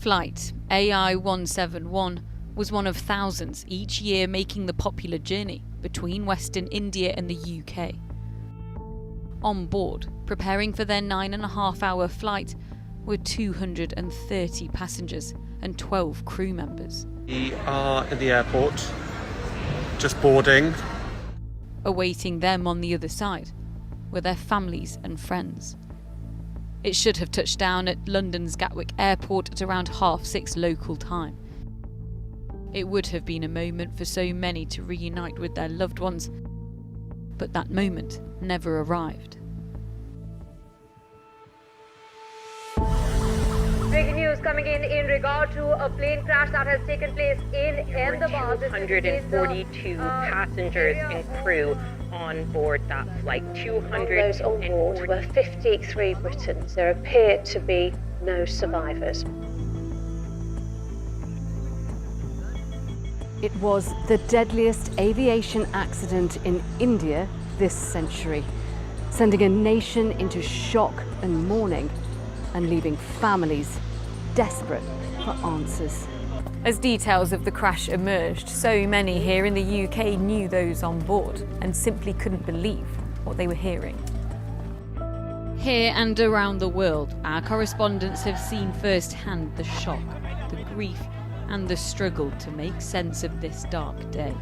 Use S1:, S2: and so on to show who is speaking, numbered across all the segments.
S1: Flight AI-171 was one of thousands each year making the popular journey between Western India and the UK. On board, preparing for their 9.5-hour flight, were 230 passengers and 12 crew members.
S2: We are in the airport, just boarding.
S1: Awaiting them on the other side were their families and friends. It should have touched down at London's Gatwick Airport at around 6:30 local time. It would have been a moment for so many to reunite with their loved ones, but that moment never arrived.
S3: Breaking news coming in regard to a plane crash that has taken place in Ahmedabad.
S4: 242 passengers and crew on board that flight.
S3: Those on board were 53 Britons. There appear to be no survivors.
S5: It was the deadliest aviation accident in India this century, sending a nation into shock and mourning and leaving families desperate for answers.
S1: As details of the crash emerged, so many here in the UK knew those on board and simply couldn't believe what they were hearing. Here and around the world, our correspondents have seen firsthand the shock, the grief, and the struggle to make sense of this dark day.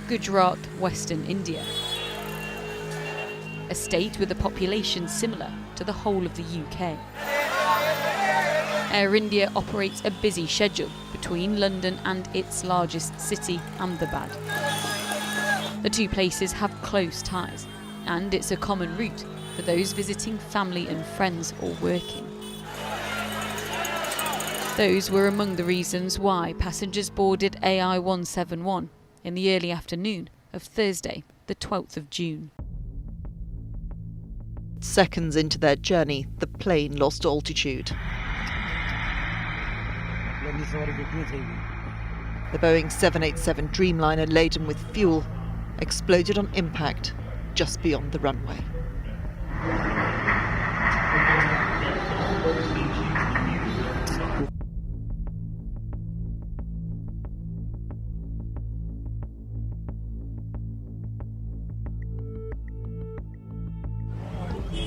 S1: Gujarat, Western India. A state with a population similar to the whole of the UK. Air India operates a busy schedule between London and its largest city, Ahmedabad. The two places have close ties, and it's a common route for those visiting family and friends or working. Those were among the reasons why passengers boarded AI-171 in the early afternoon of Thursday, the 12th of June.
S6: Seconds into their journey, the plane lost altitude. The Boeing 787 Dreamliner, laden with fuel, exploded on impact just beyond the runway.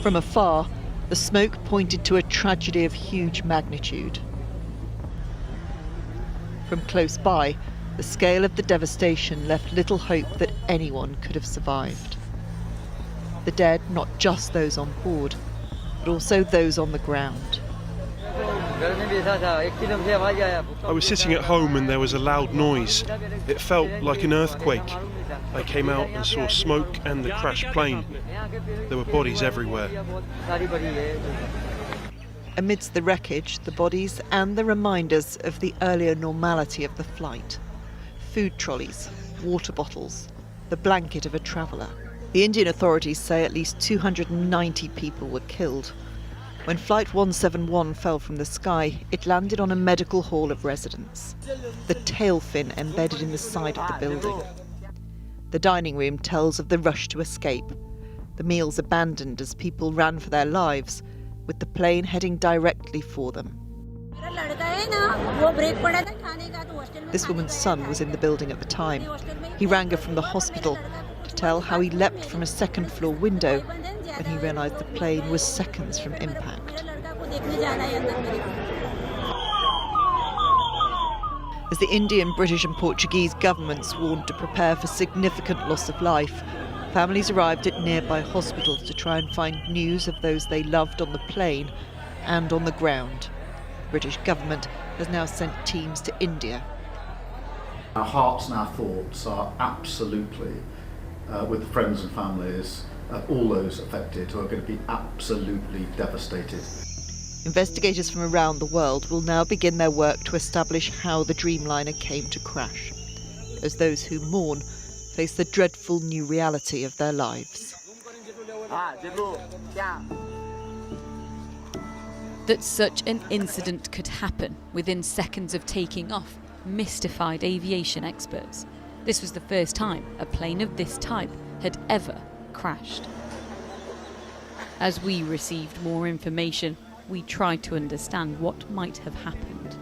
S6: From afar, the smoke pointed to a tragedy of huge magnitude. From close by, the scale of the devastation left little hope that anyone could have survived. The dead, not just those on board, but also those on the ground.
S7: I was sitting at home and there was a loud noise. It felt like an earthquake. I came out and saw smoke and the crashed plane. There were bodies everywhere.
S6: Amidst the wreckage, the bodies and the reminders of the earlier normality of the flight. Food trolleys, water bottles, the blanket of a traveller. The Indian authorities say at least 290 people were killed. When Flight 171 fell from the sky, it landed on a medical hall of residents. The tail fin embedded in the side of the building. The dining room tells of the rush to escape. The meals abandoned as people ran for their lives, with the plane heading directly for them. This woman's son was in the building at the time. He rang her from the hospital to tell how he leapt from a second-floor window when he realised the plane was seconds from impact. As the Indian, British and Portuguese governments warned to prepare for significant loss of life, families arrived at nearby hospitals to try and find news of those they loved on the plane and on the ground. The British government has now sent teams to India.
S8: Our hearts and our thoughts are absolutely with the friends and families of all those affected who are going to be absolutely devastated.
S6: Investigators from around the world will now begin their work to establish how the Dreamliner came to crash, as those who mourn face the dreadful new reality of their lives.
S1: That such an incident could happen within seconds of taking off mystified aviation experts. This was the first time a plane of this type had ever crashed. As we received more information, we tried to understand what might have happened.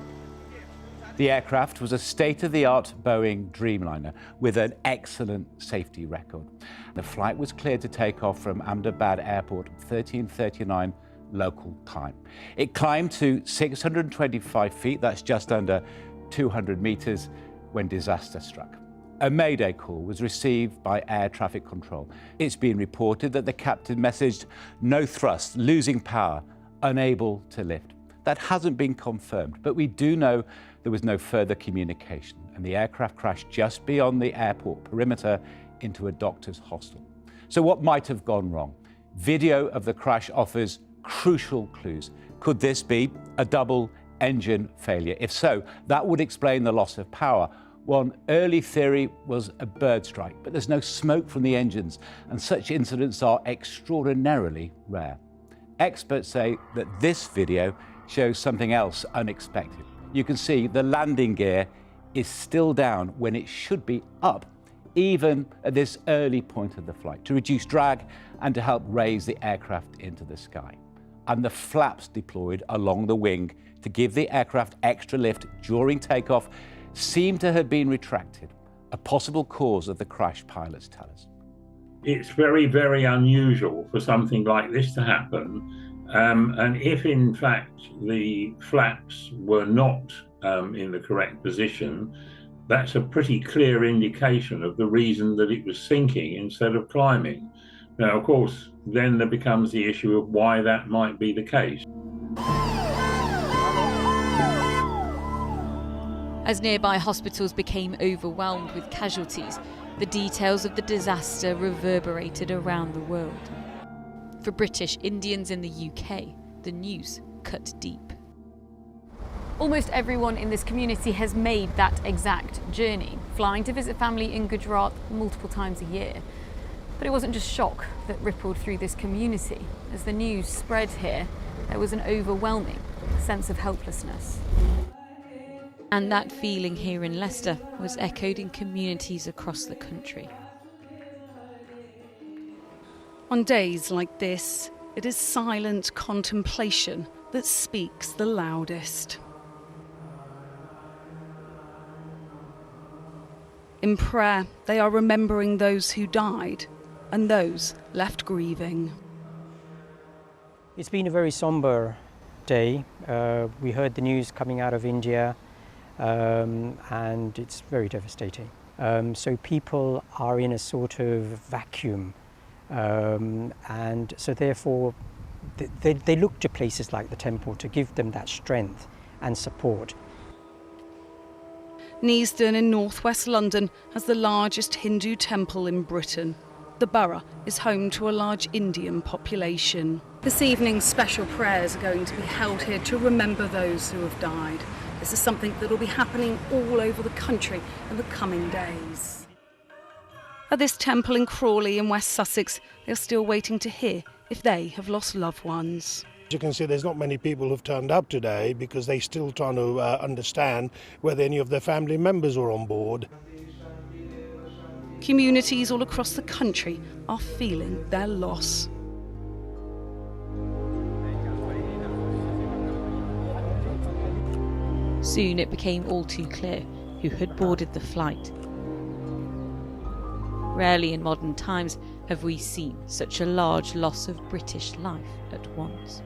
S9: The aircraft was a state-of-the-art Boeing Dreamliner with an excellent safety record. The flight was cleared to take off from Ahmedabad Airport 13:39 local time. It climbed to 625 feet, that's just under 200 meters, when disaster struck. A mayday call was received by air traffic control. It's been reported that the captain messaged no thrust, losing power, unable to lift. That hasn't been confirmed, but we do know there was no further communication, and the aircraft crashed just beyond the airport perimeter into a doctor's hostel. So what might have gone wrong? Video of the crash offers crucial clues. Could this be a double engine failure? If so, that would explain the loss of power. One early theory was a bird strike, but there's no smoke from the engines, and such incidents are extraordinarily rare. Experts say that this video shows something else unexpected. You can see the landing gear is still down when it should be up, even at this early point of the flight, to reduce drag and to help raise the aircraft into the sky. And the flaps deployed along the wing to give the aircraft extra lift during takeoff seem to have been retracted, a possible cause of the crash, pilots tell us.
S10: It's very, very unusual for something like this to happen. And if in fact the flaps were not in the correct position, that's a pretty clear indication of the reason that it was sinking instead of climbing. Now, of course, then there becomes the issue of why that might be the case.
S1: As nearby hospitals became overwhelmed with casualties, the details of the disaster reverberated around the world. For British Indians in the UK, the news cut deep. Almost everyone in this community has made that exact journey, flying to visit family in Gujarat multiple times a year. But it wasn't just shock that rippled through this community. As the news spread here, there was an overwhelming sense of helplessness. And that feeling here in Leicester was echoed in communities across the country.
S11: On days like this, it is silent contemplation that speaks the loudest. In prayer, they are remembering those who died and those left grieving.
S12: It's been a very somber day. We heard the news coming out of India, and it's very devastating. So people are in a sort of vacuum. And so therefore they look to places like the temple to give them that strength and support.
S11: Neasden in northwest London has the largest Hindu temple in Britain. The borough is home to a large Indian population. This evening, special prayers are going to be held here to remember those who have died. This is something that will be happening all over the country in the coming days. At this temple in Crawley in West Sussex, they're still waiting to hear if they have lost loved ones.
S13: As you can see, there's not many people who've turned up today because they're still trying to understand whether any of their family members were on board.
S11: Communities all across the country are feeling their loss.
S1: Soon it became all too clear who had boarded the flight. Rarely in modern times have we seen such a large loss of British life at once.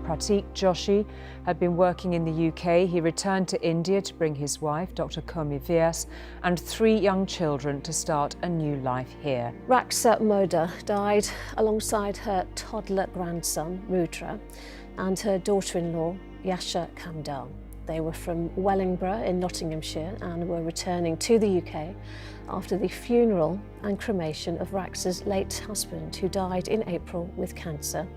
S14: Pratik Joshi had been working in the UK. He returned to India to bring his wife, Dr. Komi Vyas, and 3 young children to start a new life here.
S3: Raksa Moda died alongside her toddler grandson, Rudra, and her daughter-in-law, Yasha Kamdal. They were from Wellingborough in Nottinghamshire and were returning to the UK after the funeral and cremation of Raksa's late husband, who died in April with cancer.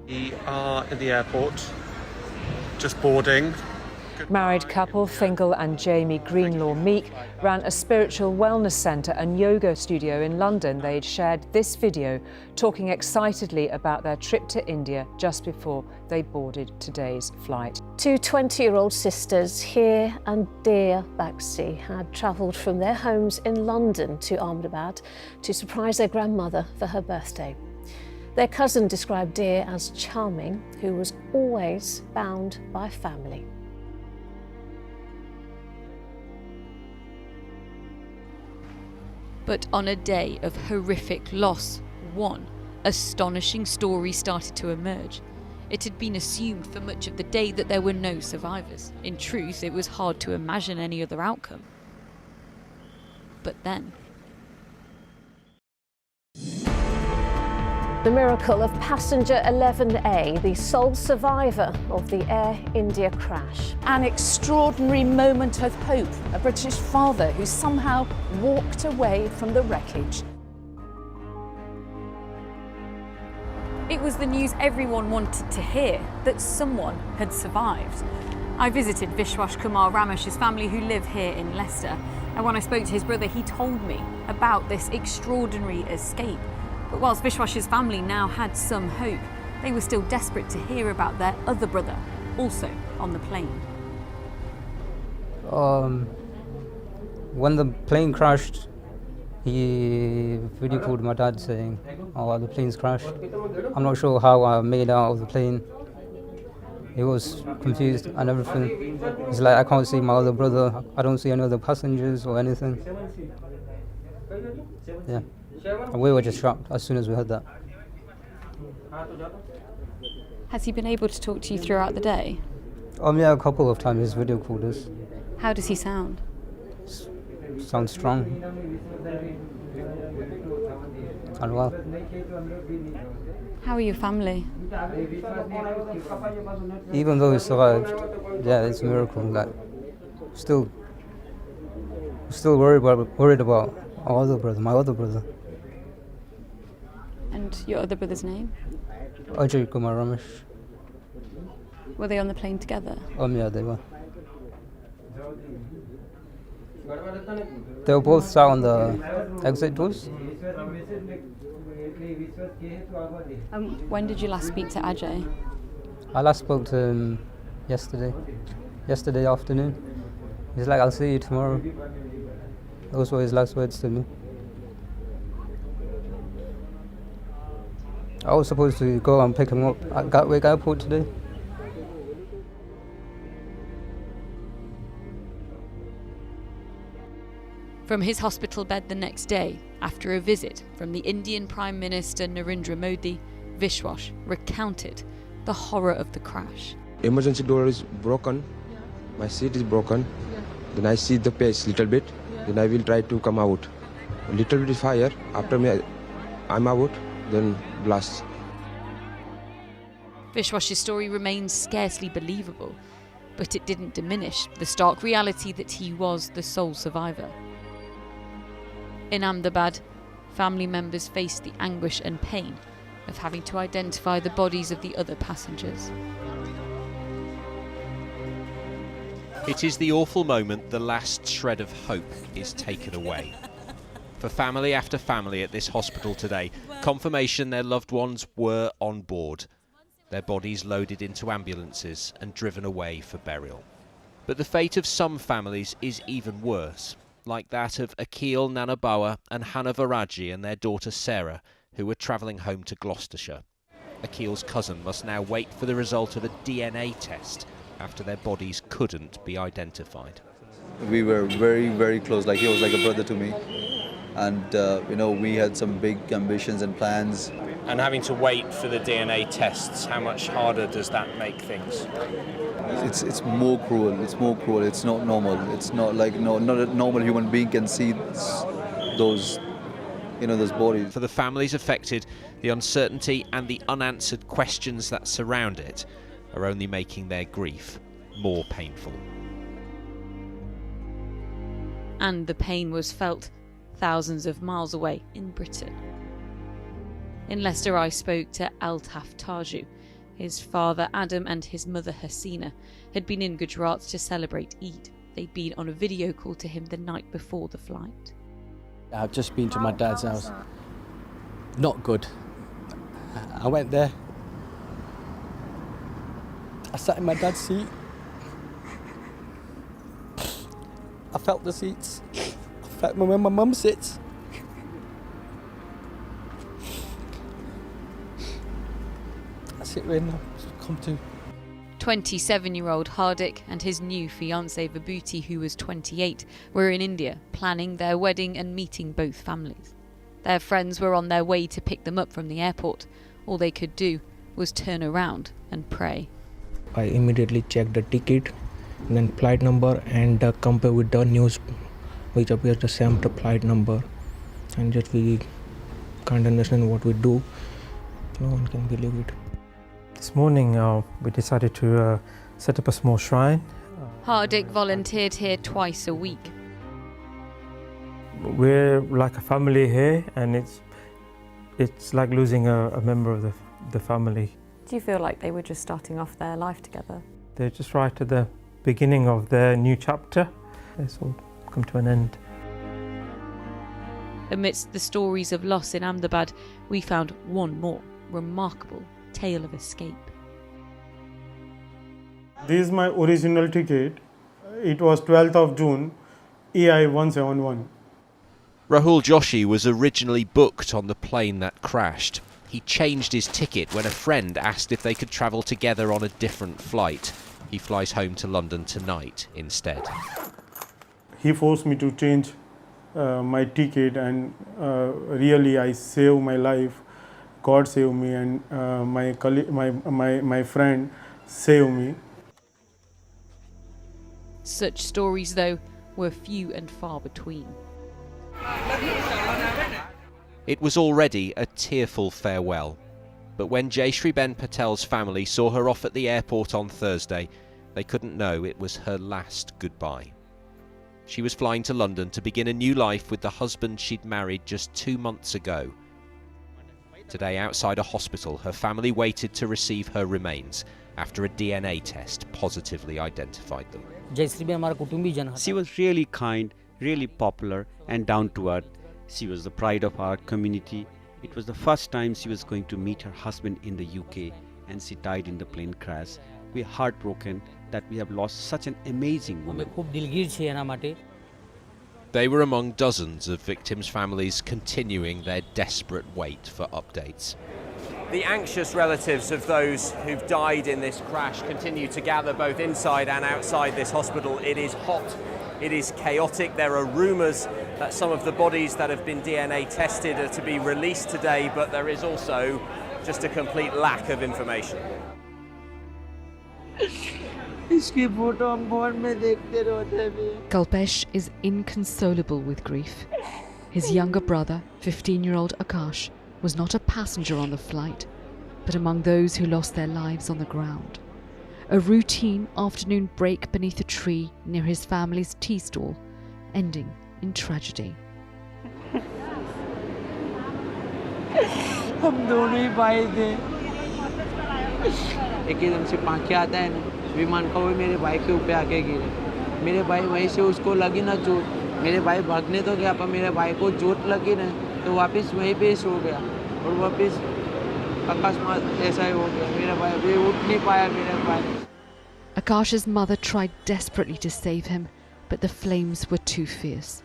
S2: We are in the airport, just boarding.
S14: Married couple Fingal and Jamie Greenlaw Meek ran a spiritual wellness centre and yoga studio in London. They'd shared this video talking excitedly about their trip to India just before they boarded today's flight.
S3: Two 20-year-old sisters, Heer and Dear Baxi, had travelled from their homes in London to Ahmedabad to surprise their grandmother for her birthday. Their cousin described Dear as charming, who was always bound by family.
S1: But on a day of horrific loss, one astonishing story started to emerge. It had been assumed for much of the day that there were no survivors. In truth, it was hard to imagine any other outcome. But then...
S3: The miracle of passenger 11A, the sole survivor of the Air India crash.
S15: An extraordinary moment of hope, a British father who somehow walked away from the wreckage.
S1: It was the news everyone wanted to hear, that someone had survived. I visited Vishwash Kumar Ramesh's family who live here in Leicester, and when I spoke to his brother, he told me about this extraordinary escape. But whilst Vishwash's family now had some hope, they were still desperate to hear about their other brother, also on the plane.
S16: When the plane crashed, he video called my dad saying, "Oh, the plane's crashed." I'm not sure how I made out of the plane. He was confused and everything. He's like, "I can't see my other brother. I don't see any other passengers or anything." Yeah. And we were just shocked as soon as we heard that.
S1: Has he been able to talk to you throughout the day?
S16: Yeah, a couple of times he's video called us.
S1: How does he sound?
S16: Sounds strong. And well.
S1: How are your family?
S16: Even though he survived, yeah, it's a miracle. Like, still worried about our other brother, my other brother.
S1: And your other brother's name?
S16: Ajay Kumar Ramesh.
S1: Were they on the plane together?
S16: Yeah, they were. They were both sat on the exit doors.
S1: When did you last speak to Ajay?
S16: I last spoke to him yesterday afternoon. He's like, "I'll see you tomorrow." Those were his last words to me. I was supposed to go and pick him up at Gatwick Airport today.
S1: From his hospital bed the next day, after a visit from the Indian Prime Minister Narendra Modi, Vishwash recounted the horror of the crash.
S17: Emergency door is broken, my seat is broken, then I see the pace little bit, then I will try to come out. A little bit fire, after me I'm out, then blast.
S1: Vishwash's story remains scarcely believable, but it didn't diminish the stark reality that he was the sole survivor. In Ahmedabad, family members faced the anguish and pain of having to identify the bodies of the other passengers.
S18: It is the awful moment the last shred of hope is taken away. For family after family at this hospital today, confirmation their loved ones were on board, their bodies loaded into ambulances and driven away for burial. But the fate of some families is even worse, like that of Akil Nanabawa and Hannah Varaji and their daughter Sarah, who were travelling home to Gloucestershire. Akil's cousin must now wait for the result of a DNA test after their bodies couldn't be identified.
S19: We were very, very close, like he was like a brother to me. And, we had some big ambitions and plans.
S18: And having to wait for the DNA tests, how much harder does that make things?
S19: It's more cruel. It's more cruel. It's not normal. It's not like not a normal human being can see those bodies.
S18: For the families affected, the uncertainty and the unanswered questions that surround it are only making their grief more painful.
S1: And the pain was felt thousands of miles away in Britain. In Leicester, I spoke to Altaf Taju, His father Adam and his mother Hasina had been in Gujarat to celebrate Eid. They'd been on a video call to him the night before the flight.
S20: I've just been to my dad's house. Not good. I went there. I sat in my dad's seat. I felt the seats. I felt where my mum sits. I sit where I've come to.
S1: 27-year-old Hardik and his new fiancée Vibhuti, who was 28, were in India planning their wedding and meeting both families. Their friends were on their way to pick them up from the airport. All they could do was turn around and pray.
S21: I immediately checked the ticket, and then flight number, and compare with the news which appears the same flight number, and just we can't understand what we do. No one can believe it.
S12: This morning we decided to set up a small shrine.
S1: Hardik volunteered here twice a week.
S12: We're like a family here, and it's like losing a member of the family.
S22: Do you feel like they were just starting off their life together?
S12: They're just right at the beginning of their new chapter. It's all come to an end.
S1: Amidst the stories of loss in Ahmedabad, we found one more remarkable tale of escape.
S23: This is my original ticket. It was 12th of June, EI 171.
S18: Rahul Joshi was originally booked on the plane that crashed. He changed his ticket when a friend asked if they could travel together on a different flight. He flies home to London tonight instead.
S23: He forced me to change my ticket, and really I saved my life. God saved me, and my friend saved me.
S1: Such stories, though, were few and far between.
S18: It was already a tearful farewell, but when Jayshree-Ben Patel's family saw her off at the airport on Thursday, they couldn't know it was her last goodbye. She was flying to London to begin a new life with the husband she'd married just 2 months ago. Today, outside a hospital, her family waited to receive her remains after a DNA test positively identified them.
S24: She was really kind, really popular and down to earth. She was the pride of our community. It was the first time she was going to meet her husband in the UK, and she died in the plane crash. We are heartbroken that we have lost such an amazing woman.
S18: They were among dozens of victims' families continuing their desperate wait for updates.
S25: The anxious relatives of those who've died in this crash continue to gather both inside and outside this hospital. It is hot, it is chaotic. There are rumours that some of the bodies that have been DNA tested are to be released today, but there is also just a complete lack of information.
S26: Kalpesh is inconsolable with grief. His younger brother, 15-year-old Akash, was not a passenger on the flight, but among those who lost their lives on the ground. A routine afternoon break beneath a tree near his family's tea stall, ending in tragedy.
S27: हम दोनों ही भाई थे। एकदम से पाँखे आता है ना, विमान का वो मेरे भाई के ऊपर आके गिरे। मेरे भाई वहीं से उसको लगी ना चोट, मेरे भाई भागने तो गया पर मेरे भाई को चोट लगी ना तो वापस वहीं पे सो गया और वापस अकस्मात ऐसा ही हो गया। मेरा भाई अभी उठ नहीं पाया मेरा भाई।
S26: Akash's mother tried desperately to save him, but the flames were too fierce.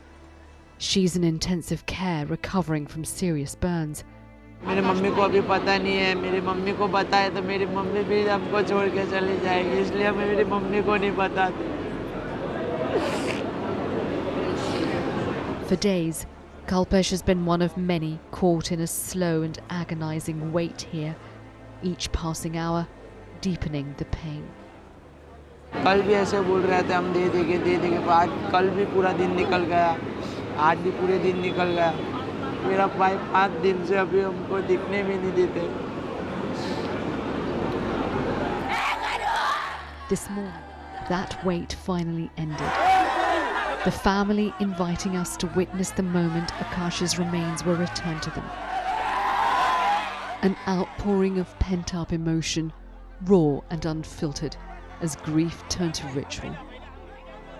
S26: She's in intensive care, recovering from serious burns.
S27: मेरे मम्मी को अभी पता नहीं है, मेरी मम्मी को बताए तो मेरी मम्मी भी हमको छोड़ के चली जाएगी, इसलिए मैं मेरी मम्मी को नहीं बताती।
S26: For days, Kalpesh has been one of many caught in a slow and agonizing wait here, each passing hour deepening the pain.
S27: कल भी ऐसे बोल रहे थे हम दे देंगे पर आज कल भी पूरा दिन निकल गया, आज भी पूरे दिन निकल गया। मेरा भाई 5 दिन से अभी हमको दिखने भी नहीं देते।
S26: This morning, that wait finally ended. The family inviting us to witness the moment Akash's remains were returned to them. An outpouring of pent-up emotion raw and unfiltered, as grief turned to ritual.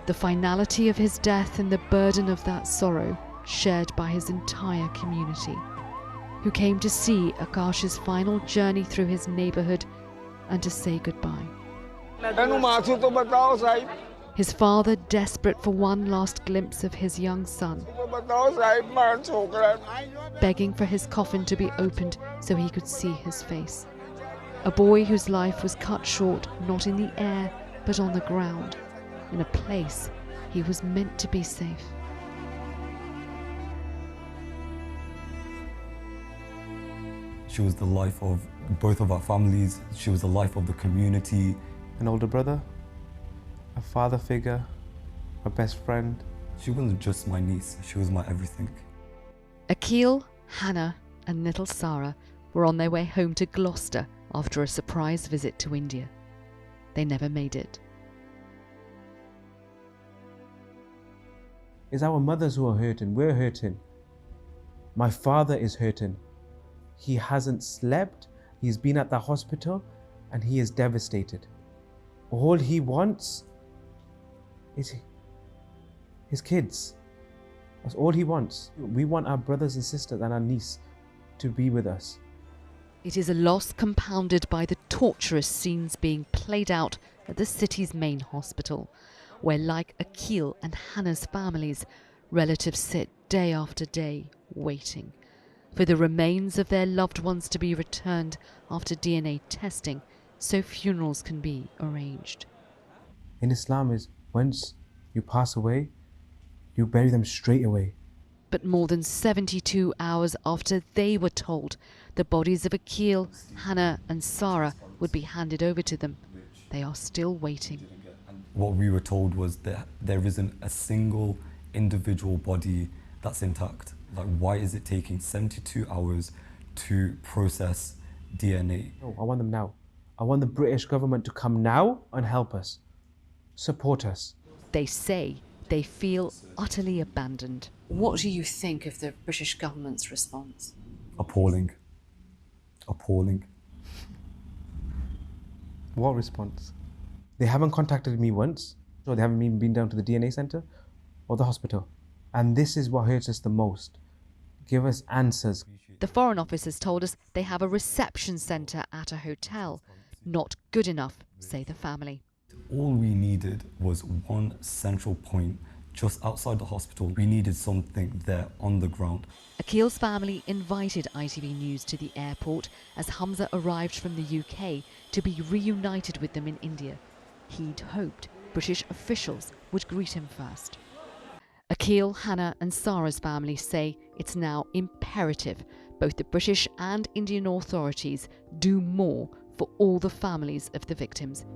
S26: The finality of his death and the burden of that sorrow shared by his entire community, who came to see Akash's final journey through his neighbourhood and to say goodbye. His father, desperate for one last glimpse of his young son, begging for his coffin to be opened so he could see his face. A boy whose life was cut short not in the air but on the ground, in a place he was meant to be safe.
S4: She was the life of both of our families. She was the life of the community.
S5: An older brother, a father figure, a best friend.
S4: She wasn't just my niece, she was my everything.
S26: Akil, Hannah and little Sarah were on their way home to Gloucester after a surprise visit to India. They never made it.
S6: It's our mothers who are hurting, we're hurting. My father is hurting. He hasn't slept, he's been at the hospital, and he is devastated. All he wants is his kids. That's all he wants. We want our brothers and sisters and our niece to be with us.
S26: It is a loss compounded by the torturous scenes being played out at the city's main hospital, where, like Akil and Hannah's families, relatives sit day after day waiting for the remains of their loved ones to be returned after DNA testing so funerals can be arranged.
S6: In Islam is once you pass away, you bury them straight away.
S26: But more than 72 hours after they were told the bodies of Akil, Hannah and Sarah would be handed over to them, they are still waiting.
S4: What we were told was that there isn't a single individual body that's intact. Like, why is it taking 72 hours to process DNA?
S6: No, I want them now. I want the British government to come now and help us, support us.
S26: They say they feel utterly abandoned.
S7: What do you think of the British government's response?
S4: Appalling. Appalling.
S6: What response? They haven't contacted me once, or they haven't even been down to the DNA centre or the hospital. And this is what hurts us the most. Give us answers.
S26: The Foreign Office has told us they have a reception centre at a hotel. Not good enough, say the family.
S4: All we needed was one central point just outside the hospital. We needed something there on the ground.
S26: Akil's family invited ITV News to the airport as Hamza arrived from the UK to be reunited with them in India. He'd hoped British officials would greet him first. Akil, Hannah and Sarah's family say it's now imperative both the British and Indian authorities do more for all the families of the victims.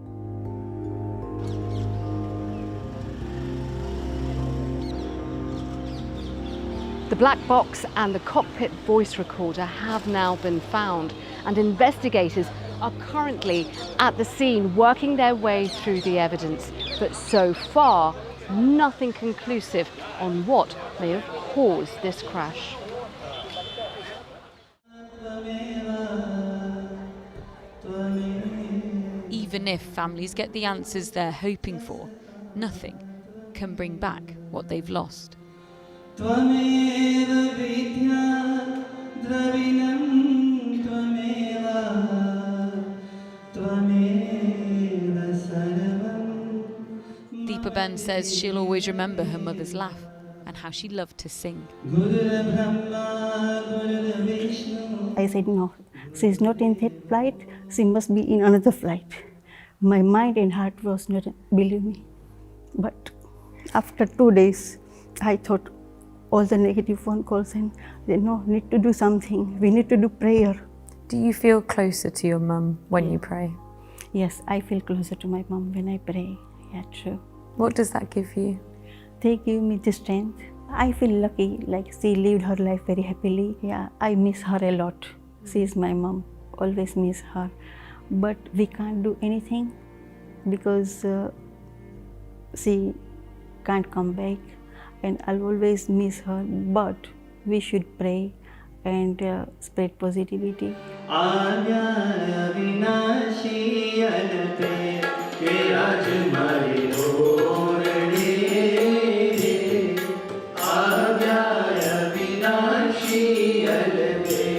S8: The black box and the cockpit voice recorder have now been found, and investigators are currently at the scene working their way through the evidence. But so far, nothing conclusive on what may have caused this crash.
S1: Even if families get the answers they're hoping for, nothing can bring back what they've lost. Deepa Ben says she'll always remember her mother's laugh and how she loved to sing.
S9: I said, no, she's not in that flight, she must be in another flight. My mind and heart was not believe me. But after 2 days, I thought all the negative phone calls and they no, need to do something, we need to do prayer.
S22: Do you feel closer to your mum when you pray?
S9: Yes, I feel closer to my mom when I pray, yeah, true.
S22: What does that give you?
S9: They give me the strength. I feel lucky, like she lived her life very happily. Yeah, I miss her a lot. She is my mom, always miss her. But we can't do anything because she can't come back and I'll always miss her. But we should pray and spread positivity.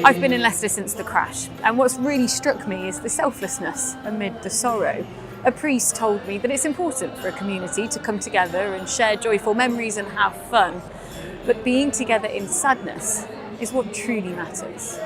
S2: I've been in Leicester since the crash, and what's really struck me is the selflessness amid the sorrow. A priest told me that it's important for a community to come together and share joyful memories and have fun, but being together in sadness is what truly matters.